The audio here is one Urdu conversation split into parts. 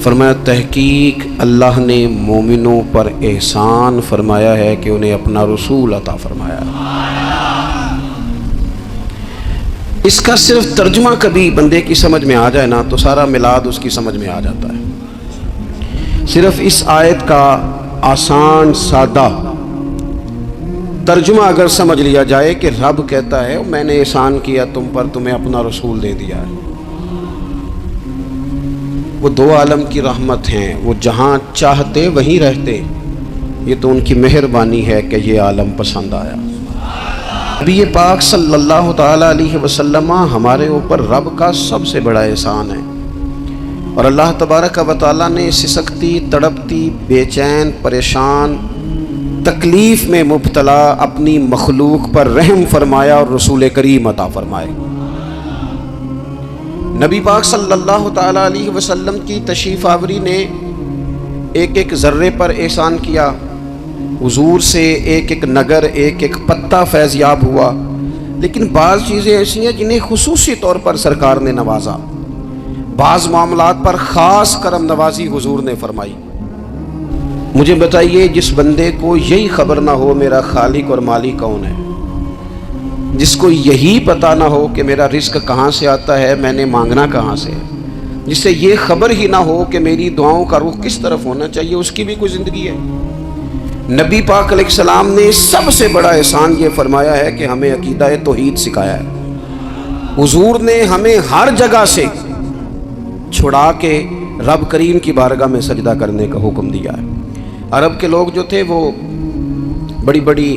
فرمایا تحقیق اللہ نے مومنوں پر احسان فرمایا ہے کہ انہیں اپنا رسول عطا فرمایا۔ اس کا صرف ترجمہ کبھی بندے کی سمجھ میں آ جائے نا تو سارا میلاد اس کی سمجھ میں آ جاتا ہے۔ صرف اس آیت کا آسان سادہ ترجمہ اگر سمجھ لیا جائے کہ رب کہتا ہے میں نے احسان کیا تم پر، تمہیں اپنا رسول دے دیا ہے۔ وہ دو عالم کی رحمت ہیں، وہ جہاں چاہتے وہیں رہتے، یہ تو ان کی مہربانی ہے کہ یہ عالم پسند آیا۔ نبی پاک صلی اللہ تعالیٰ علیہ وسلم ہمارے اوپر رب کا سب سے بڑا احسان ہے، اور اللہ تبارک و تعالیٰ نے سسکتی، تڑپتی، بے چین، پریشان، تکلیف میں مبتلا اپنی مخلوق پر رحم فرمایا اور رسول کریم عطا فرمائے۔ نبی پاک صلی اللہ تعالیٰ علیہ وسلم کی تشریف آوری نے ایک ایک ذرے پر احسان کیا، حضور سے ایک ایک نگر، ایک ایک پتا فیض یاب ہوا، لیکن بعض چیزیں ایسی ہیں جنہیں خصوصی طور پر سرکار نے نوازا، بعض معاملات پر خاص کرم نوازی حضور نے فرمائی۔ مجھے بتائیے جس بندے کو یہی خبر نہ ہو میرا خالق اور مالک کون ہے، جس کو یہی پتہ نہ ہو کہ میرا رزق کہاں سے آتا ہے، میں نے مانگنا کہاں سے ہے، جس سے یہ خبر ہی نہ ہو کہ میری دعاؤں کا رخ کس طرف ہونا چاہیے، اس کی بھی کوئی زندگی ہے؟ نبی پاک علیہ السلام نے سب سے بڑا احسان یہ فرمایا ہے کہ ہمیں عقیدہ توحید سکھایا ہے۔ حضور نے ہمیں ہر جگہ سے چھڑا کے رب کریم کی بارگاہ میں سجدہ کرنے کا حکم دیا ہے۔ عرب کے لوگ جو تھے وہ بڑی بڑی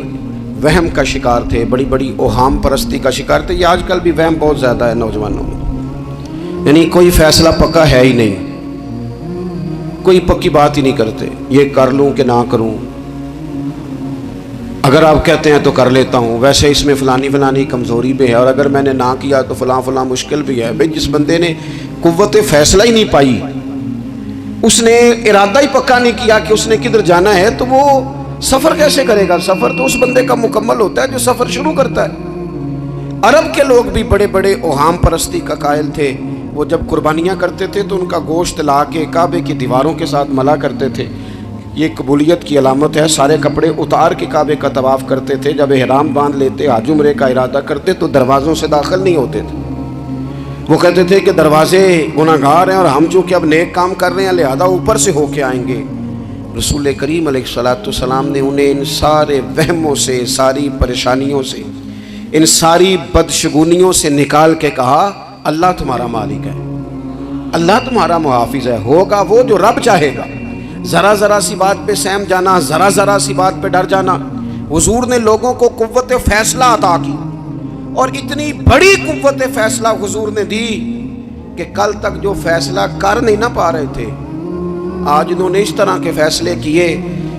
وہم کا شکار تھے، بڑی بڑی اوہام پرستی کا شکار تھے۔ یہ آج کل بھی وہم بہت زیادہ ہے نوجوانوں میں، یعنی کوئی فیصلہ پکا ہے ہی نہیں، کوئی پکی بات ہی نہیں کرتے، یہ کر لوں کہ نہ کروں، اگر آپ کہتے ہیں تو کر لیتا ہوں، ویسے اس میں فلانی کمزوری بھی ہے، اور اگر میں نے نہ کیا تو فلاں مشکل بھی ہے۔ بھئی جس بندے نے قوت فیصلہ ہی نہیں پائی، اس نے ارادہ ہی پکا نہیں کیا کہ اس نے کدھر جانا ہے، تو وہ سفر کیسے کرے گا؟ سفر تو اس بندے کا مکمل ہوتا ہے جو سفر شروع کرتا ہے۔ عرب کے لوگ بھی بڑے بڑے اوہام پرستی کا قائل تھے، وہ جب قربانیاں کرتے تھے تو ان کا گوشت لا کے کعبے کی دیواروں کے ساتھ ملا کرتے تھے، یہ قبولیت کی علامت ہے۔ سارے کپڑے اتار کے کعبے کا طواف کرتے تھے، جب احرام باندھ لیتے، حج عمرے کا ارادہ کرتے تو دروازوں سے داخل نہیں ہوتے تھے۔ وہ کہتے تھے کہ دروازے گناہگار ہیں اور ہم چونکہ اب نیک کام کر رہے ہیں لہذا اوپر سے ہو کے آئیں گے۔ رسول کریم علیہ السلام نے انہیں ان سارے وہموں سے، ساری پریشانیوں سے، ان ساری بدشگونیوں سے نکال کے کہا اللہ تمہارا مالک ہے، اللہ تمہارا محافظ ہے، ہوگا وہ جو رب چاہے گا۔ ذرا سی بات پہ سہم جانا، ذرا سی بات پہ ڈر جانا۔ حضور نے لوگوں کو قوت فیصلہ عطا کی، اور اتنی بڑی قوت فیصلہ حضور نے دی کہ کل تک جو فیصلہ کر نہیں نہ پا رہے تھے، آج انہوں نے اس طرح کے فیصلے کیے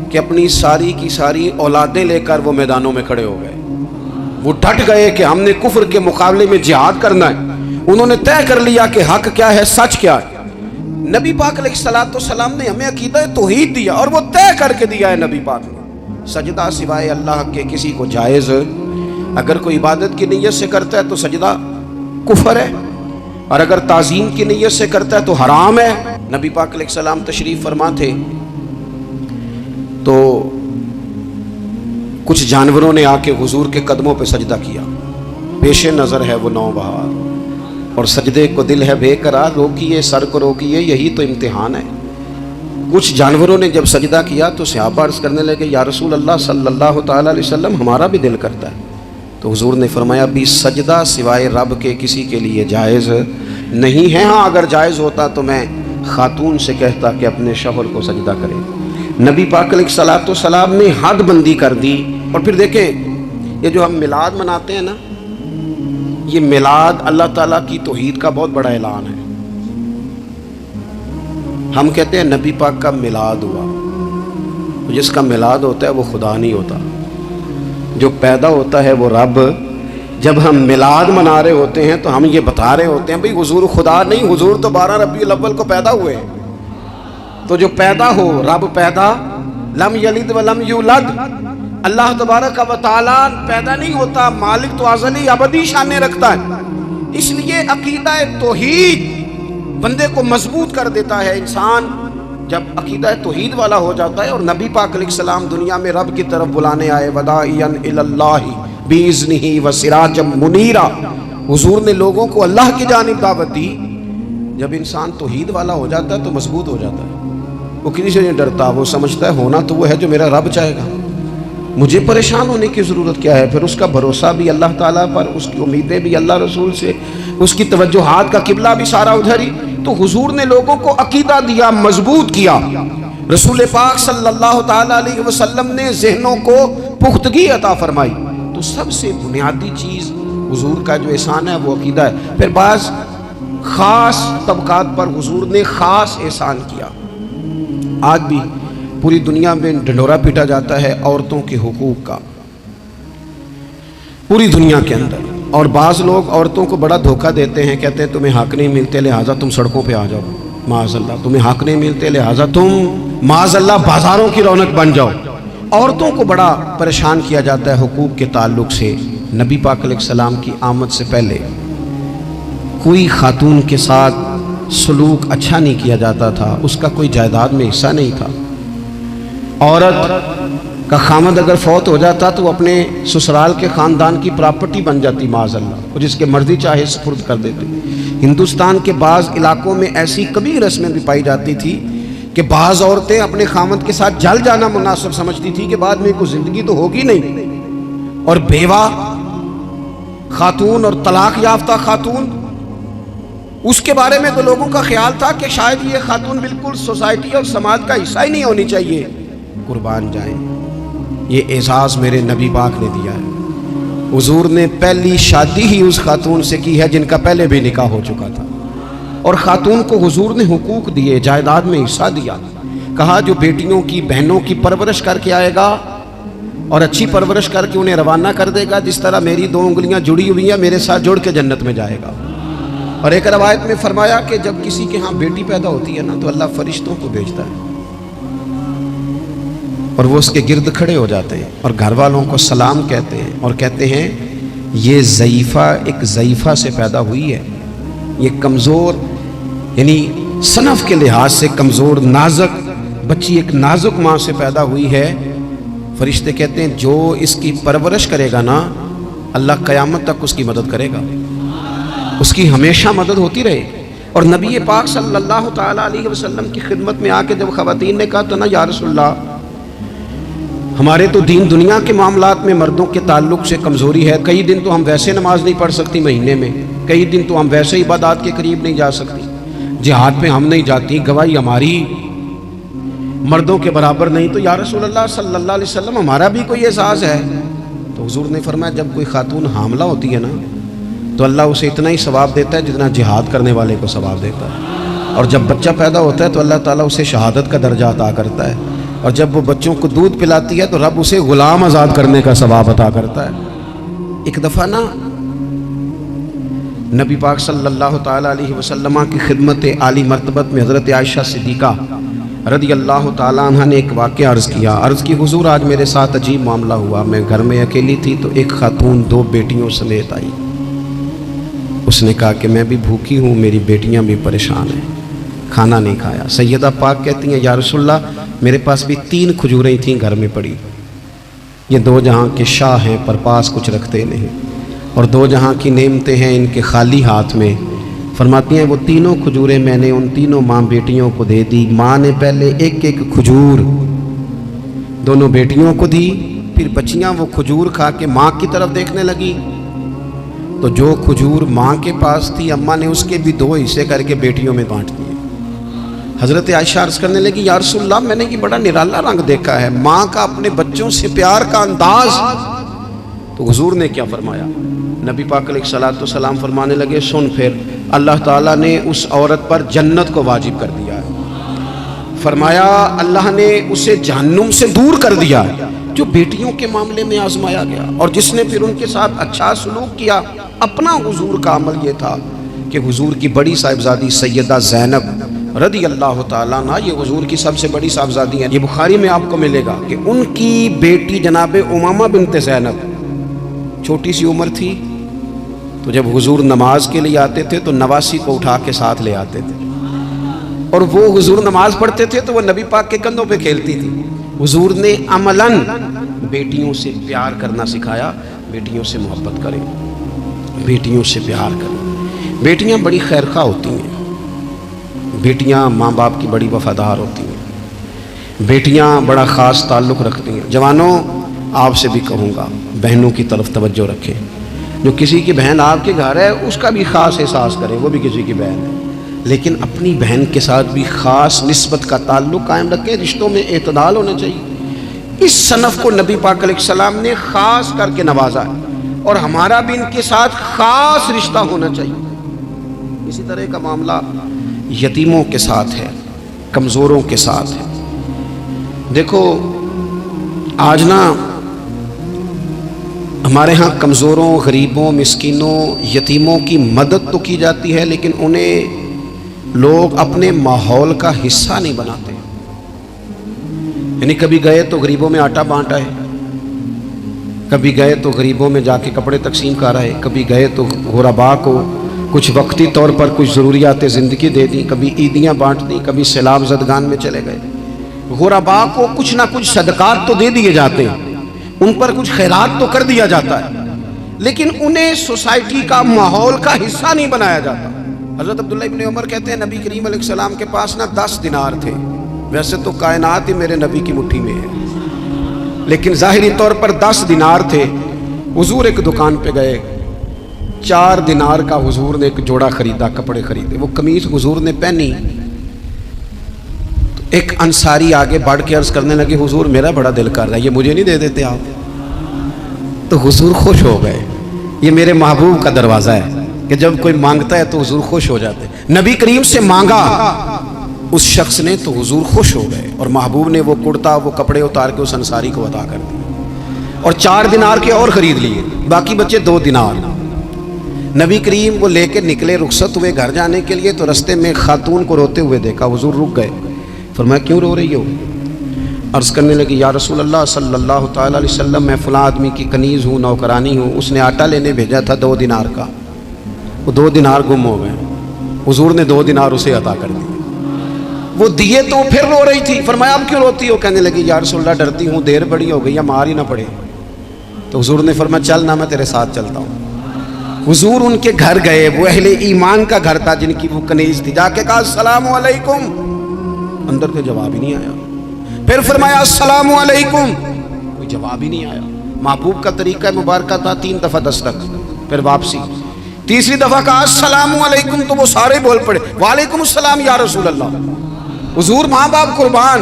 کہ اپنی ساری کی ساری اولادیں لے کر وہ میدانوں میں کھڑے ہو گئے۔ وہ ڈٹ گئے کہ ہم نے کفر کے مقابلے میں جہاد کرنا ہے۔ انہوں نے طے کر لیا کہ حق کیا ہے، سچ کیا ہے۔ نبی پاک علیہ السلام نے ہمیں عقیدہ توحید دیا، اور وہ طے کر کے دیا ہے نبی پاک نے، سجدہ سوائے اللہ کے کسی کو جائز، اگر کوئی عبادت کی نیت سے کرتا ہے تو سجدہ کفر ہے، اور اگر تعظیم کی نیت سے کرتا ہے تو حرام ہے۔ نبی پاک علیہ السلام تشریف فرما تھے تو کچھ جانوروں نے آ کے حضور کے قدموں پہ سجدہ کیا، پیش نظر ہے وہ نوبہار، اور سجدے کو دل ہے بے قرار، روکیے سر کو روکیے، یہی تو امتحان ہے۔ کچھ جانوروں نے جب سجدہ کیا تو صحابہ عرض کرنے لگے یا رسول اللہ صلی اللہ تعالیٰ علیہ وسلم ہمارا بھی دل کرتا ہے، تو حضور نے فرمایا بھی سجدہ سوائے رب کے کسی کے لیے جائز نہیں ہے، ہاں اگر جائز ہوتا تو میں خاتون سے کہتا کہ اپنے شوہر کو سجدہ کرے۔ نبی پاک علیہ السلام نے حد بندی کر دی۔ اور پھر دیکھیں یہ جو ہم میلاد مناتے ہیں نا، یہ میلاد اللہ تعالیٰ کی توحید کا بہت بڑا اعلان ہے۔ ہم کہتے ہیں نبی پاک کا میلاد ہوا، جس کا میلاد ہوتا ہے وہ خدا نہیں ہوتا، جو پیدا ہوتا ہے وہ رب۔ جب ہم میلاد منا رہے ہوتے ہیں تو ہم یہ بتا رہے ہوتے ہیں بھئی حضور خدا نہیں، حضور تو 12 ربیع الاول کو پیدا ہوئے ہیں، تو جو پیدا ہو رب پیدا، لم یلد ولم یولد، اللہ تبارک و تعالیٰ پیدا نہیں ہوتا، مالک تو ازلی ابدی شانیں رکھتا ہے۔ اس لیے عقیدہ توحید بندے کو مضبوط کر دیتا ہے۔ انسان جب عقیدہ توحید والا ہو جاتا ہے اور نبی پاک علیہ السلام دنیا میں رب کی طرف بلانے آئے، وداعیا الی اللہ باذنہ وسراجا منیرا، حضور نے لوگوں کو اللہ کی جانب دعوت دی۔ جب انسان توحید والا ہو جاتا ہے تو مضبوط ہو جاتا ہے، وہ کسی سے نہیں ڈرتا، وہ سمجھتا ہے ہونا تو وہ ہے جو میرا رب چاہے گا، مجھے پریشان ہونے کی ضرورت کیا ہے۔ پھر اس کا بھروسہ بھی اللہ تعالیٰ پر، اس کی امیدیں بھی اللہ رسول سے، اس کی توجہات کا قبلہ بھی سارا ادھر ہی۔ تو حضور نے لوگوں کو عقیدہ دیا، مضبوط کیا۔ رسول پاک صلی اللہ تعالیٰ علیہ وسلم نے ذہنوں کو پختگی عطا فرمائی۔ تو سب سے بنیادی چیز حضور کا جو احسان ہے وہ عقیدہ ہے۔ پھر بعض خاص طبقات پر حضور نے خاص احسان کیا۔ آج بھی پوری دنیا میں ڈنڈورا پیٹا جاتا ہے عورتوں کے حقوق کا، پوری دنیا کے اندر، اور بعض لوگ عورتوں کو بڑا دھوکہ دیتے ہیں، کہتے ہیں تمہیں حق نہیں ملتے لہٰذا تم سڑکوں پہ آ جاؤ، معاذ اللہ، تمہیں حق نہیں ملتے لہٰذا تم معاذ اللہ بازاروں کی رونق بن جاؤ۔ عورتوں کو بڑا پریشان کیا جاتا ہے حقوق کے تعلق سے۔ نبی پاک علیہ السلام کی آمد سے پہلے کوئی خاتون کے ساتھ سلوک اچھا نہیں کیا جاتا تھا، اس کا کوئی جائیداد میں حصہ نہیں تھا۔ عورت کا خامد اگر فوت ہو جاتا تو وہ اپنے سسرال کے خاندان کی پراپرٹی بن جاتی، معاذ اللہ، وہ جس کے مرضی چاہے سپرد کر دیتے۔ ہندوستان کے بعض علاقوں میں ایسی کبھی رسمیں بھی پائی جاتی تھی کہ بعض عورتیں اپنے خامد کے ساتھ جل جانا مناسب سمجھتی تھی کہ بعد میں کوئی زندگی تو ہوگی نہیں، اور بیوہ خاتون اور طلاق یافتہ خاتون، اس کے بارے میں تو لوگوں کا خیال تھا کہ شاید یہ خاتون بالکل سوسائٹی اور سماج کا حصہ ہی نہیں ہونی چاہیے۔ قربان جائیں، یہ اعزاز میرے نبی پاک نے دیا ہے۔ حضور نے پہلی شادی ہی اس خاتون سے کی ہے جن کا پہلے بھی نکاح ہو چکا تھا، اور خاتون کو حضور نے حقوق دیے، جائیداد میں حصہ دیا۔ کہا جو بیٹیوں کی بہنوں کی پرورش کر کے آئے گا اور اچھی پرورش کر کے انہیں روانہ کر دے گا، جس طرح میری دو انگلیاں جڑی ہوئی ہیں میرے ساتھ جڑ کے جنت میں جائے گا۔ اور ایک روایت میں فرمایا کہ جب کسی کے ہاں بیٹی پیدا ہوتی ہے نا تو اللہ فرشتوں کو بھیجتا ہے اور وہ اس کے گرد کھڑے ہو جاتے ہیں اور گھر والوں کو سلام کہتے ہیں اور کہتے ہیں یہ ضعیفہ ایک ضعیفہ سے پیدا ہوئی ہے، یہ کمزور یعنی صنف کے لحاظ سے کمزور نازک بچی ایک نازک ماں سے پیدا ہوئی ہے۔ فرشتے کہتے ہیں جو اس کی پرورش کرے گا نا اللہ قیامت تک اس کی مدد کرے گا، اس کی ہمیشہ مدد ہوتی رہے۔ اور نبی پاک صلی اللہ تعالیٰ علیہ وسلم کی خدمت میں آ کے جب خواتین نے کہا تو نا یا رسول اللہ ہمارے تو دین دنیا کے معاملات میں مردوں کے تعلق سے کمزوری ہے، کئی دن تو ہم ویسے نماز نہیں پڑھ سکتی مہینے میں، کئی دن تو ہم ویسے عبادات کے قریب نہیں جا سکتی، جہاد پہ ہم نہیں جاتی، گواہی ہماری مردوں کے برابر نہیں، تو یا رسول اللہ صلی اللہ علیہ وسلم ہمارا بھی کوئی اعزاز ہے؟ تو حضور نے فرمایا جب کوئی خاتون حاملہ ہوتی ہے نا تو اللہ اسے اتنا ہی ثواب دیتا ہے جتنا جہاد کرنے والے کو ثواب دیتا ہے، اور جب بچہ پیدا ہوتا ہے تو اللہ تعالیٰ اسے شہادت کا درجہ عطا کرتا ہے، اور جب وہ بچوں کو دودھ پلاتی ہے تو رب اسے غلام آزاد کرنے کا ثواب عطا کرتا ہے۔ ایک دفعہ نا نبی پاک صلی اللہ تعالیٰ علیہ وسلم کی خدمت عالی مرتبت میں حضرت عائشہ صدیقہ رضی اللہ تعالیٰ عنہ نے ایک واقعہ عرض کی حضور آج میرے ساتھ عجیب معاملہ ہوا، میں گھر میں اکیلی تھی تو ایک خاتون دو بیٹیوں سمیت آئی، اس نے کہا کہ میں بھی بھوکی ہوں، میری بیٹیاں بھی پریشان ہیں، کھانا نہیں کھایا۔ سیدہ پاک کہتی ہیں یا رسول اللہ میرے پاس بھی 3 کھجوریں تھیں گھر میں پڑی، یہ 2 جہاں کے شاہ ہیں پر پاس کچھ رکھتے نہیں، اور 2 جہاں کی نعمتیں ہیں ان کے خالی ہاتھ میں۔ فرماتی ہیں وہ تینوں کھجوریں میں نے ان تینوں ماں بیٹیوں کو دے دی، ماں نے پہلے ایک ایک کھجور دونوں بیٹیوں کو دی، پھر بچیاں وہ کھجور کھا کے ماں کی طرف دیکھنے لگی تو جو کھجور ماں کے پاس تھی اماں نے اس کے بھی 2 حصے کر کے بیٹیوں میں بانٹ دیے۔ حضرت عائشہ عرض کرنے لگی یا رسول اللہ میں نے یہ بڑا نرالا رنگ دیکھا ہے، ماں کا اپنے بچوں سے پیار کا انداز۔ تو حضور نے کیا فرمایا؟ نبی پاک علیہ الصلوۃ والسلام فرمانے لگے سن پھر اللہ تعالیٰ نے اس عورت پر جنت کو واجب کر دیا ہے، فرمایا اللہ نے اسے جہنم سے دور کر دیا جو بیٹیوں کے معاملے میں آزمایا گیا، اور جس نے پھر ان کے ساتھ اچھا سلوک کیا۔ اپنا حضور کا عمل یہ تھا کہ حضور کی بڑی صاحبزادی سیدہ زینب رضی اللہ تعالیٰ عنہ، یہ حضور کی سب سے بڑی صاحبزادی ہیں، یہ بخاری میں آپ کو ملے گا کہ ان کی بیٹی جناب امامہ بنت زینب چھوٹی سی عمر تھی، تو جب حضور نماز کے لیے آتے تھے تو نواسی کو اٹھا کے ساتھ لے آتے تھے، اور وہ حضور نماز پڑھتے تھے تو وہ نبی پاک کے کندھوں پہ کھیلتی تھی. حضور نے عملاً بیٹیوں سے پیار کرنا سکھایا. بیٹیوں سے محبت کریں, بیٹیوں سے پیار کریں. بیٹیاں بڑی خیرخواہ ہوتی ہیں, بیٹیاں ماں باپ کی بڑی وفادار ہوتی ہیں, بیٹیاں بڑا خاص تعلق رکھتی ہیں. جوانوں, آپ سے بھی کہوں گا بہنوں کی طرف توجہ رکھیں. جو کسی کی بہن آپ کے گھر ہے اس کا بھی خاص احساس کریں, وہ بھی کسی کی بہن ہے, لیکن اپنی بہن کے ساتھ بھی خاص نسبت کا تعلق قائم رکھیں. رشتوں میں اعتدال ہونا چاہیے. اس صنف کو نبی پاک علیہ السلام نے خاص کر کے نوازا ہے, اور ہمارا بھی ان کے ساتھ خاص رشتہ ہونا چاہیے. اسی طرح کا معاملہ یتیموں کے ساتھ ہے, کمزوروں کے ساتھ ہے. دیکھو آج نا ہمارے ہاں کمزوروں, غریبوں, مسکینوں, یتیموں کی مدد تو کی جاتی ہے, لیکن انہیں لوگ اپنے ماحول کا حصہ نہیں بناتے. یعنی کبھی گئے تو غریبوں میں آٹا بانٹا ہے, کبھی گئے تو غریبوں میں جا کے کپڑے تقسیم کرا ہے, کبھی گئے تو غرباء کو کچھ وقتی طور پر کچھ ضروریات زندگی دے دیں, کبھی عیدیاں بانٹ دیں, کبھی سیلاب زدگان میں چلے گئے. غرباء کو کچھ نہ کچھ صدقات تو دے دیے جاتے ہیں, ان پر کچھ خیرات تو کر دیا جاتا ہے, لیکن انہیں سوسائٹی کا, ماحول کا حصہ نہیں بنایا جاتا. حضرت عبداللہ ابن عمر کہتے ہیں نبی کریم علیہ السلام کے پاس نا 10 دینار تھے. ویسے تو کائنات ہی میرے نبی کی مٹھی میں ہے, لیکن ظاہری طور پر 10 دینار تھے. حضور ایک دکان پہ گئے, 4 دینار کا حضور نے ایک جوڑا خریدا, کپڑے خریدے. وہ قمیص حضور نے پہنی تو ایک انصاری آگے بڑھ کے عرض کرنے لگے حضور میرا بڑا دل کر رہا ہے, یہ مجھے نہیں دے دیتے آپ؟ تو حضور خوش ہو گئے. یہ میرے محبوب کا دروازہ ہے کہ جب کوئی مانگتا ہے تو حضور خوش ہو جاتے. نبی کریم سے مانگا اس شخص نے تو حضور خوش ہو گئے, اور محبوب نے وہ کرتا, وہ کپڑے اتار کے اس انصاری کو عطا کر دیے, اور 4 دینار کے اور خرید لیے, باقی بچے 2 دینار. نبی کریم وہ لے کے نکلے, رخصت ہوئے گھر جانے کے لیے, تو رستے میں خاتون کو روتے ہوئے دیکھا. حضور رک گئے, فرمایا کیوں رو رہی ہو؟ عرض کرنے لگی یا رسول اللہ صلی اللہ تعالی علیہ وسلم میں فلاں آدمی کی کنیز ہوں, نوکرانی ہوں, اس نے آٹا لینے بھیجا تھا 2 دینار کا, وہ 2 دینار گم ہو گئے. حضور نے 2 دینار اسے عطا کر دیے. وہ دیے تو پھر رو رہی تھی. فرمایا اب کیوں روتی ہو؟ کہنے لگی یا رسول اللہ ڈرتی ہوں دیر بڑی ہو گئی یا مار ہی نہ پڑے. تو حضور نے فرمایا چل نہ, میں تیرے ساتھ چلتا ہوں. حضور ان کے گھر گئے, وہ اہل ایمان کا گھر تھا جن کی وہ کنیز تھی. جا کے کہا السلام علیکم, اندر سے جواب ہی نہیں آیا. پھر فرمایا السلام علیکم, کوئی جواب ہی نہیں آیا. محبوب کا طریقہ مبارکہ تھا 3 دفعہ دستک, پھر واپسی. تیسری دفعہ کہا السلام علیکم, تو وہ سارے بول پڑے وعلیکم السلام یا رسول اللہ. حضور ماں باپ قربان.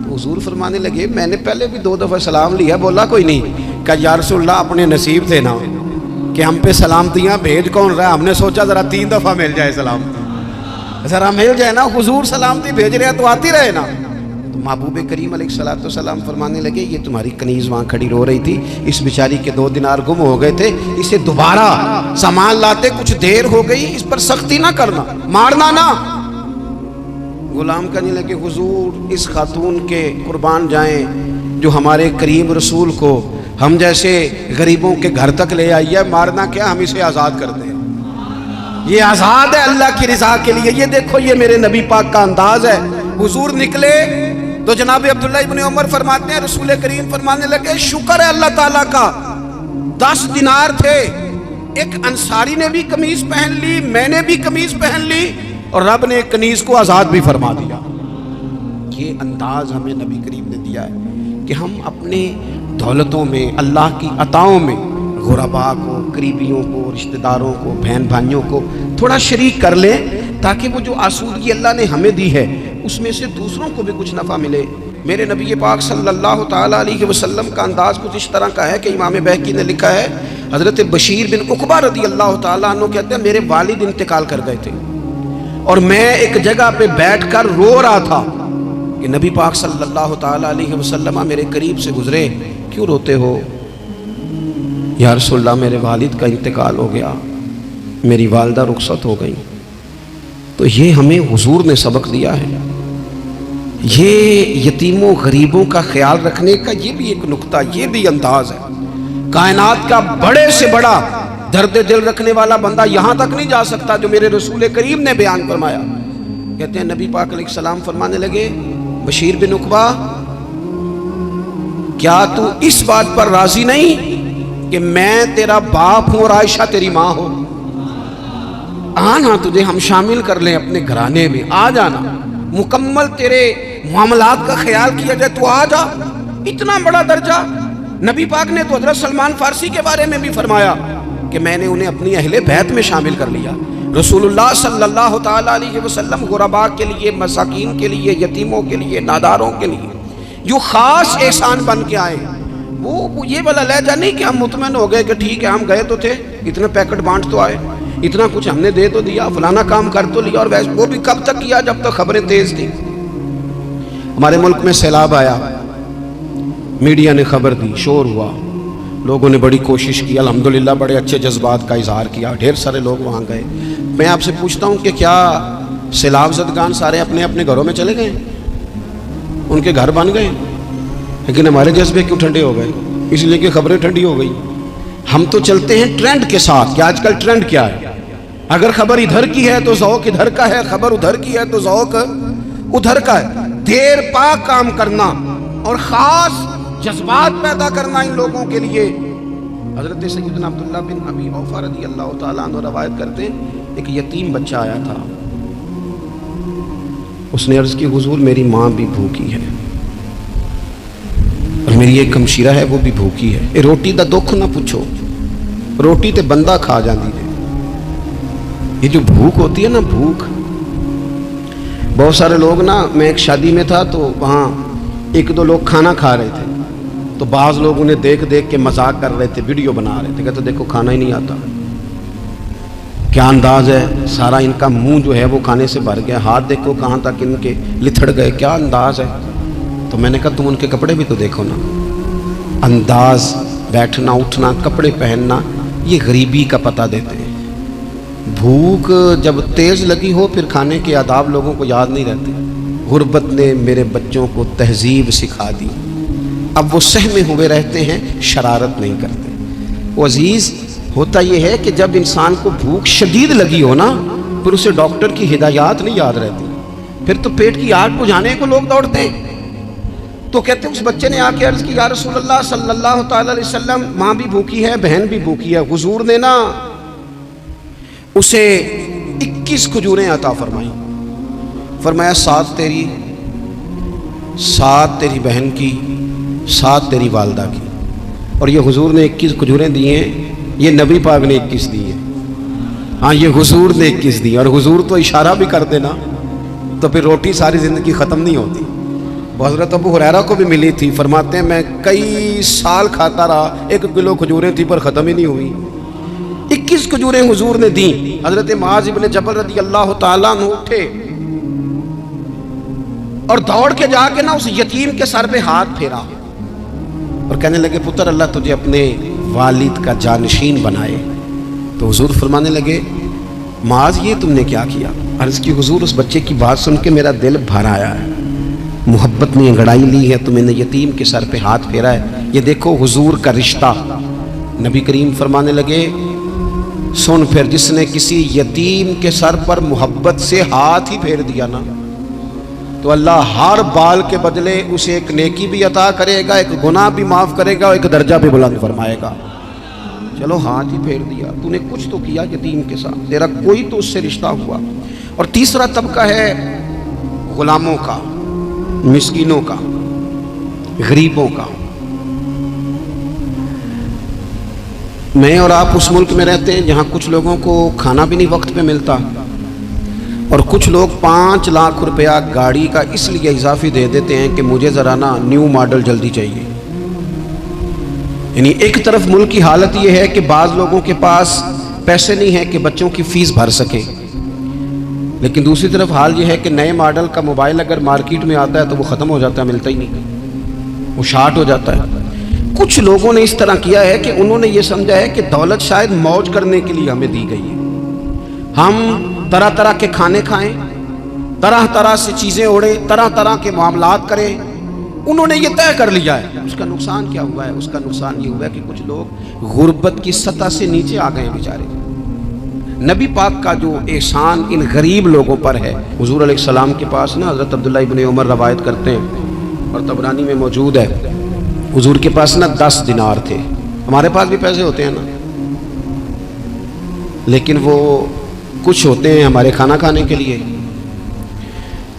تو حضور فرمانے لگے میں نے پہلے بھی 2 دفعہ سلام لیا, بولا کوئی نہیں. کہا یا رسول اللہ اپنے نصیب تھے نا کہ ہم پہ سلامتیاں بھیج کون رہا ہے, ہم نے سوچا ذرا 3 دفعہ مل جائے سلامتی, ذرا مل جائے نا. حضور سلامتی بھیج رہے ہیں تو آتی رہے نا. تو محبوب کریم علیہ السلام فرمانے لگے یہ تمہاری کنیز وہاں کھڑی رو رہی تھی, اس بیچاری کے 2 دینار گم ہو گئے تھے, اسے دوبارہ سامان لاتے کچھ دیر ہو گئی, اس پر سختی نہ کرنا, مارنا نہ. غلام کہنے لگے حضور اس خاتون کے قربان جائیں جو ہمارے کریم رسول کو ہم جیسے غریبوں کے گھر تک لے آئی ہے, مارنا کیا, ہم اسے آزاد کر دیں. یہ آزاد ہے اللہ کی رضا کے لیے. یہ دیکھو یہ میرے نبی پاک کا انداز ہے. حضور نکلے تو جناب عبداللہ ابن عمر فرماتے ہیں رسول کریم فرمانے لگے شکر ہے اللہ تعالیٰ کا, 10 دینار تھے, ایک انصاری نے بھی قمیض پہن لی, میں نے بھی قمیض پہن لی, اور رب نے ایک کنیز کو آزاد بھی فرما دیا. یہ انداز ہمیں نبی کریم نے دیا ہے کہ ہم اپنے دولتوں میں, اللہ کی عطاؤں میں غرباء کو, قریبیوں کو, رشتہ داروں کو, بہن بھائیوں کو تھوڑا شریک کر لیں, تاکہ وہ جو آسودگی اللہ نے ہمیں دی ہے اس میں سے دوسروں کو بھی کچھ نفع ملے. میرے نبی پاک صلی اللہ تعالیٰ علیہ وسلم کا انداز کچھ اس طرح کا ہے کہ امام بہقی نے لکھا ہے حضرت بشیر بن عقبہ رضی اللہ تعالیٰ عنہ کہتے ہیں میرے والد انتقال کر گئے تھے, اور میں ایک جگہ پہ بیٹھ کر رو رہا تھا کہ نبی پاک صلی اللہ تعالیٰ علیہ وسلم میرے قریب سے گزرے, کیوں روتے ہو؟ یا رسول اللہ میرے والد کا انتقال ہو گیا, میری والدہ رخصت ہو گئی. تو یہ ہمیں حضور نے سبق دیا ہے. یہ یتیموں غریبوں کا خیال رکھنے کا یہ بھی ایک نقطہ, یہ بھی انداز ہے. کائنات کا بڑے سے بڑا درد دل رکھنے والا بندہ یہاں تک نہیں جا سکتا جو میرے رسول کریم نے بیان فرمایا. کہتے ہیں نبی پاک علیہ السلام فرمانے لگے بشیر بن عقبہ کیا تو اس بات پر راضی نہیں کہ میں تیرا باپ ہوں اور عائشہ تیری ماں ہو؟ آنا تجھے ہم شامل کر لیں اپنے گھرانے میں، آ جانا، مکمل تیرے معاملات کا خیال کیا جائے، تو آ جا۔ اتنا بڑا درجہ۔ نبی پاک نے تو حضرت سلمان فارسی کے بارے میں بھی فرمایا کہ میں نے انہیں اپنی اہل بیت میں شامل کر لیا۔ رسول اللہ صلی اللہ تعالیٰ علیہ وسلم غرباء کے لیے، مساکین کے لیے، یتیموں کے لیے، ناداروں کے لیے جو خاص احسان بن کے آئے، وہ یہ والا لہجہ نہیں کہ ہم مطمئن ہو گئے کہ ٹھیک ہے ہم گئے تو تھے، اتنے پیکٹ بانٹ تو آئے، اتنا کچھ ہم نے دے تو دیا، فلانا کام کر تو لیا، اور ویسے وہ بھی کب تک کیا جب تک خبریں تیز تھیں۔ ہمارے ملک میں سیلاب آیا، میڈیا نے خبر دی، شور ہوا، لوگوں نے بڑی کوشش کی، الحمدللہ بڑے اچھے جذبات کا اظہار کیا، ڈھیر سارے لوگ وہاں گئے۔ میں آپ سے پوچھتا ہوں کہ کیا سیلاب زدگان سارے اپنے اپنے گھروں میں چلے گئے؟ ان کے گھر بن گئے؟ لیکن ہمارے جذبے کیوں ٹھنڈے ہو گئے؟ اس لیے کہ خبریں ٹھنڈی ہو گئی۔ ہم تو چلتے ہیں ٹرینڈ کے ساتھ کہ آج کل ٹرینڈ کیا ہے، اگر خبر ادھر کی ہے تو ذوق ادھر کا ہے، خبر ادھر کی ہے تو ذوق ادھر کا ہے۔ دیر پا کام کرنا اور خاص جذبات پیدا کرنا ان لوگوں کے لیے۔ حضرت سیدنا عبداللہ بن ابی اوفا رضی اللہ تعالیٰ عنہ روایت کرتے ہیں، ایک یتیم بچہ آیا تھا، اس نے عرض کی حضور میری ماں بھی بھوکی ہے اور میری ایک ہمشیرہ ہے وہ بھی بھوکی ہے، اے روٹی دا دکھ نہ پوچھو، روٹی تے بندہ کھا جاندی ہے۔ یہ جو بھوک ہوتی ہے نا، بھوک، بہت سارے لوگ نا، میں ایک شادی میں تھا تو وہاں ایک دو لوگ کھانا کھا رہے تھے، تو بعض لوگ انہیں دیکھ دیکھ کے مذاق کر رہے تھے، ویڈیو بنا رہے تھے، کہتے دیکھو کھانا ہی نہیں آتا، کیا انداز ہے، سارا ان کا منہ جو ہے وہ کھانے سے بھر گیا، ہاتھ دیکھو کہاں تک ان کے لتھڑ گئے، کیا انداز ہے۔ تو میں نے کہا تم ان کے کپڑے بھی تو دیکھو نا، انداز، بیٹھنا اٹھنا، کپڑے پہننا، یہ غریبی کا پتہ دیتے ہیں۔ بھوک جب تیز لگی ہو پھر کھانے کے آداب لوگوں کو یاد نہیں رہتے۔ غربت نے میرے بچوں کو تہذیب سکھا دی، اب وہ سہمے ہوئے رہتے ہیں، شرارت نہیں کرتے۔ وہ عزیز، ہوتا یہ ہے کہ جب انسان کو بھوک شدید لگی ہو نا، پھر اسے ڈاکٹر کی ہدایات نہیں یاد رہتی، پھر تو پیٹ کی آگ بجھانے کو لوگ دوڑتے ہیں۔ تو کہتے ہیں اس بچے نے آ کے عرض کی یا رسول اللہ صلی اللہ تعالی علیہ وسلم، ماں بھی بھوکی ہے، بہن بھی بھوکی ہے۔ حضور نے نا اسے 21 کھجوریں عطا فرمائیں، فرمایا 7 تیری، 7 تیری بہن کی، 7 تیری والدہ کی۔ اور یہ حضور نے 21 کھجوریں دی ہیں، یہ نبی پاک نے 21 دی ہیں، ہاں یہ حضور نے 21 دی، اور حضور تو اشارہ بھی کر دینا تو پھر روٹی ساری زندگی ختم نہیں ہوتی۔ وہ حضرت ابو ہریرہ کو بھی ملی تھی، فرماتے ہیں میں کئی سال کھاتا رہا، 1 کلو کھجوریں تھی پر ختم ہی نہیں ہوئی۔ 21 کھجوریں حضور نے دیں۔ حضرت معاذ بن جبل رضی اللہ تعالیٰ عنہ اٹھے اور دوڑ کے جا کے نا اس یتیم کے سر پہ ہاتھ پھیرا اور کہنے لگے پتر اللہ تجھے اپنے والد کا جانشین بنائے۔ تو حضور فرمانے لگے معاذ یہ تم نے کیا کیا؟ عرض کی حضور اس بچے کی بات سن کے میرا دل بھر آیا ہے، محبت نے انگڑائی لی ہے، تم نے یتیم کے سر پہ ہاتھ پھیرا ہے، یہ دیکھو حضور کا رشتہ۔ نبی کریم فرمانے لگے سن پھر جس نے کسی یتیم کے سر پر محبت سے ہاتھ ہی پھیر دیا نا، تو اللہ ہر بال کے بدلے اسے ایک نیکی بھی عطا کرے گا، ایک گناہ بھی معاف کرے گا، اور ایک درجہ بھی بلند فرمائے گا۔ چلو ہاتھ ہی پھیر دیا، تو نے کچھ تو کیا یتیم کے ساتھ، تیرا کوئی تو اس سے رشتہ ہوا۔ اور تیسرا طبقہ ہے غلاموں کا، مسکینوں کا، غریبوں کا۔ میں اور آپ اس ملک میں رہتے ہیں جہاں کچھ لوگوں کو کھانا بھی نہیں وقت پہ ملتا، اور کچھ لوگ 5 لاکھ روپیہ گاڑی کا اس لیے اضافی دے دیتے ہیں کہ مجھے ذرا نا نیو ماڈل جلدی چاہیے۔ یعنی ایک طرف ملک کی حالت یہ ہے کہ بعض لوگوں کے پاس پیسے نہیں ہیں کہ بچوں کی فیس بھر سکیں، لیکن دوسری طرف حال یہ ہے کہ نئے ماڈل کا موبائل اگر مارکیٹ میں آتا ہے تو وہ ختم ہو جاتا ہے، ملتا ہی نہیں، وہ شارٹ ہو جاتا ہے۔ کچھ لوگوں نے اس طرح کیا ہے کہ انہوں نے یہ سمجھا ہے کہ دولت شاید موج کرنے کے لیے ہمیں دی گئی ہے، ہم طرح طرح کے کھانے کھائیں، طرح طرح سے چیزیں اوڑیں، طرح طرح کے معاملات کریں۔ انہوں نے یہ طے کر لیا ہے۔ اس کا نقصان کیا ہوا ہے؟ اس کا نقصان یہ ہوا ہے کہ کچھ لوگ غربت کی سطح سے نیچے آ گئے ہیں بیچارے، نبی پاک کا جو احسان ان غریب لوگوں پر ہے. حضور علیہ السلام کے پاس نا حضرت عبداللہ ابن عمر روایت کرتے ہیں اور طبرانی میں موجود ہے, حضور کے پاس نا 10 دینار تھے. ہمارے پاس بھی پیسے ہوتے ہیں نا, لیکن وہ کچھ ہوتے ہیں ہمارے کھانا کھانے کے لیے,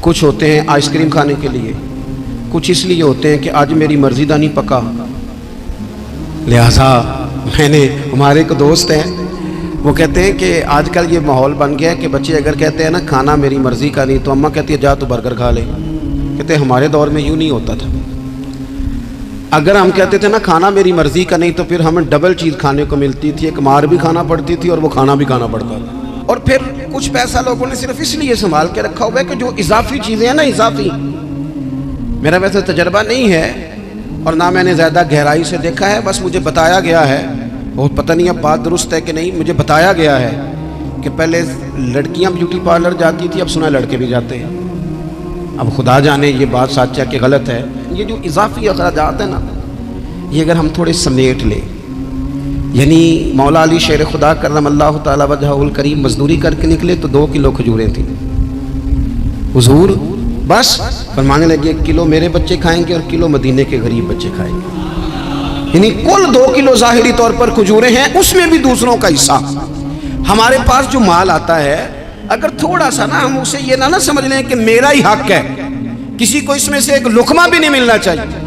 کچھ ہوتے ہیں آئس کریم کھانے کے لیے, کچھ اس لیے ہوتے ہیں کہ آج میری مرضی دا نہیں پکا. لہٰذا میں نے, ہمارے ایک دوست ہیں وہ کہتے ہیں کہ آج کل یہ ماحول بن گیا ہے کہ بچے اگر کہتے ہیں نا کھانا میری مرضی کا نہیں, تو اماں کہتی ہے جا تو برگر کھا لے. کہتے ہیں ہمارے دور میں یوں نہیں ہوتا تھا. اگر ہم کہتے تھے نا کھانا میری مرضی کا نہیں, تو پھر ہمیں ڈبل چیز کھانے کو ملتی تھی, ایک مار بھی کھانا پڑتی تھی اور وہ کھانا بھی کھانا پڑتا تھا. اور پھر کچھ پیسہ لوگوں نے صرف اس لیے سنبھال کے رکھا ہوا ہے کہ جو اضافی چیزیں ہیں نا, اضافی, میرا ویسے تجربہ نہیں ہے اور نہ میں نے زیادہ گہرائی سے دیکھا ہے, بس مجھے بتایا گیا ہے, وہ پتہ نہیں اب بات درست ہے کہ نہیں, مجھے بتایا گیا ہے کہ پہلے لڑکیاں بیوٹی پارلر جاتی تھی, اب سنا لڑکے بھی جاتے ہیں. اب خدا جانے یہ بات سچ ہے کہ غلط ہے. یہ جو اضافی اخراجات ہیں نا, یہ اگر ہم تھوڑے سمیٹ لیں, یعنی مولا علی شیر خدا کرم اللہ تعالی وجہہ الکریم مزدوری کر کے نکلے تو 2 کلو کھجوریں تھیں. حضور بس فرمانے لگے 1 کلو میرے بچے کھائیں گے اور کلو مدینے کے غریب بچے کھائیں گے. یعنی کل 2 کلو ظاہری طور پر کھجوریں ہیں, اس میں بھی دوسروں کا حصہ. ہمارے پاس جو مال آتا ہے اگر تھوڑا سا نا ہم اسے یہ نہ سمجھ لیں کہ میرا ہی حق ہے, کسی کو اس میں سے ایک لقمہ بھی نہیں ملنا چاہیے.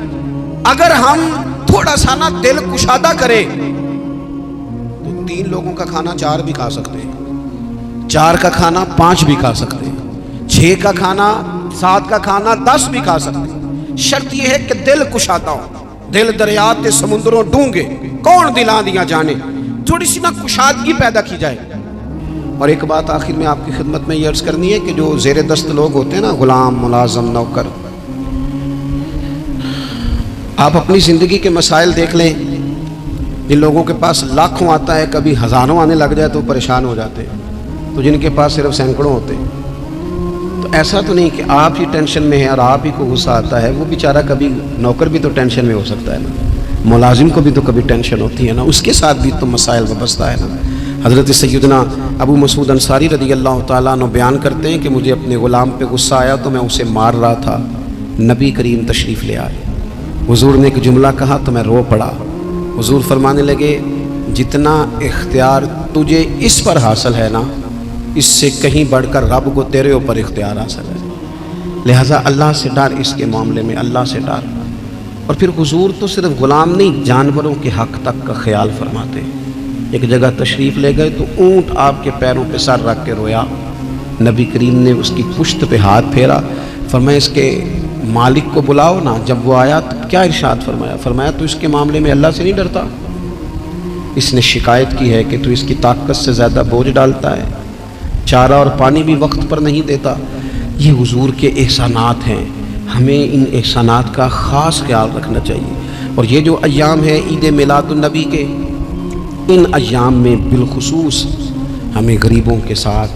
اگر ہم تھوڑا سا نا دل کشادہ کریں تو 3 لوگوں کا کھانا 4 بھی کھا سکتے ہیں, 4 کا کھانا 5 بھی کھا سکتے ہیں, 6 کا کھانا 7 کا کھانا 10 بھی کھا سکتے ہیں. شرط یہ ہے کہ دل کشادہ ہو. دل دریات سمندروں ڈونگے کون دلاں دیا جانے, تھوڑی سی نا کشادگی پیدا کی جائے. اور ایک بات آخر میں آپ کی خدمت میں یہ عرض کرنی ہے کہ جو زیر دست لوگ ہوتے ہیں نا, غلام, ملازم, نوکر, آپ اپنی زندگی کے مسائل دیکھ لیں. جن لوگوں کے پاس لاکھوں آتا ہے, کبھی ہزاروں آنے لگ جائے تو پریشان ہو جاتے ہیں, تو جن کے پاس صرف سینکڑوں ہوتے ہیں. تو ایسا تو نہیں کہ آپ ہی ٹینشن میں ہیں اور آپ ہی کو غصہ آتا ہے, وہ بیچارہ کبھی نوکر بھی تو ٹینشن میں ہو سکتا ہے نا, ملازم کو بھی تو کبھی ٹینشن ہوتی ہے نا, اس کے ساتھ بھی تو مسائل وابستہ ہے نا. حضرت سیدنا ابو مسعود انصاری رضی اللہ تعالیٰ عنہ بیان کرتے ہیں کہ مجھے اپنے غلام پہ غصہ آیا تو میں اسے مار رہا تھا, نبی کریم تشریف لے آئے, حضور نے ایک جملہ کہا تو میں رو پڑا. حضور فرمانے لگے جتنا اختیار تجھے اس پر حاصل ہے نا, اس سے کہیں بڑھ کر رب کو تیرے اوپر اختیار حاصل ہے, لہٰذا اللہ سے ڈر, اس کے معاملے میں اللہ سے ڈر. اور پھر حضور تو صرف غلام نہیں, جانوروں کے حق تک کا خیال فرماتے. ایک جگہ تشریف لے گئے تو اونٹ آپ کے پیروں پہ سر رکھ کے رویا. نبی کریم نے اس کی پشت پہ ہاتھ پھیرا, فرمایا اس کے مالک کو بلاؤ نا. جب وہ آیا تو کیا ارشاد فرمایا, فرمایا تو اس کے معاملے میں اللہ سے نہیں ڈرتا, اس نے شکایت کی ہے کہ تو اس کی طاقت سے زیادہ بوجھ ڈالتا ہے, چارہ اور پانی بھی وقت پر نہیں دیتا. یہ حضور کے احسانات ہیں, ہمیں ان احسانات کا خاص خیال رکھنا چاہیے. اور یہ جو ایام ہے عید میلاد النبی کے, ان ایام میں بالخصوص ہمیں غریبوں کے ساتھ,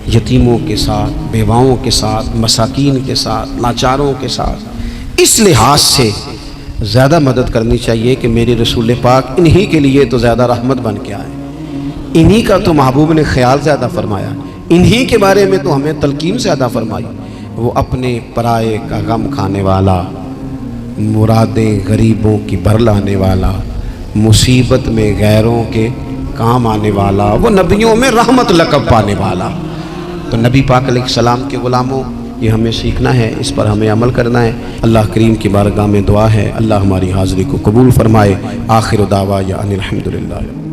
یتیموں کے ساتھ, بیواؤں کے ساتھ, مساکین کے ساتھ, لاچاروں کے ساتھ اس لحاظ سے زیادہ مدد کرنی چاہیے کہ میرے رسول پاک انہی کے لیے تو زیادہ رحمت بن کے آئے, انہی کا تو محبوب نے خیال زیادہ فرمایا, انہی کے بارے میں تو ہمیں تلقین زیادہ فرمائی. وہ اپنے پرائے کا غم کھانے والا, مرادیں غریبوں کی بھر لانے والا, مصیبت میں غیروں کے کام آنے والا, وہ نبیوں میں رحمت لقب پانے والا. تو نبی پاک علیہ السلام کے غلاموں, یہ ہمیں سیکھنا ہے, اس پر ہمیں عمل کرنا ہے. اللہ کریم کی بارگاہ میں دعا ہے اللہ ہماری حاضری کو قبول فرمائے. آخر دعوانا ان الحمدللہ.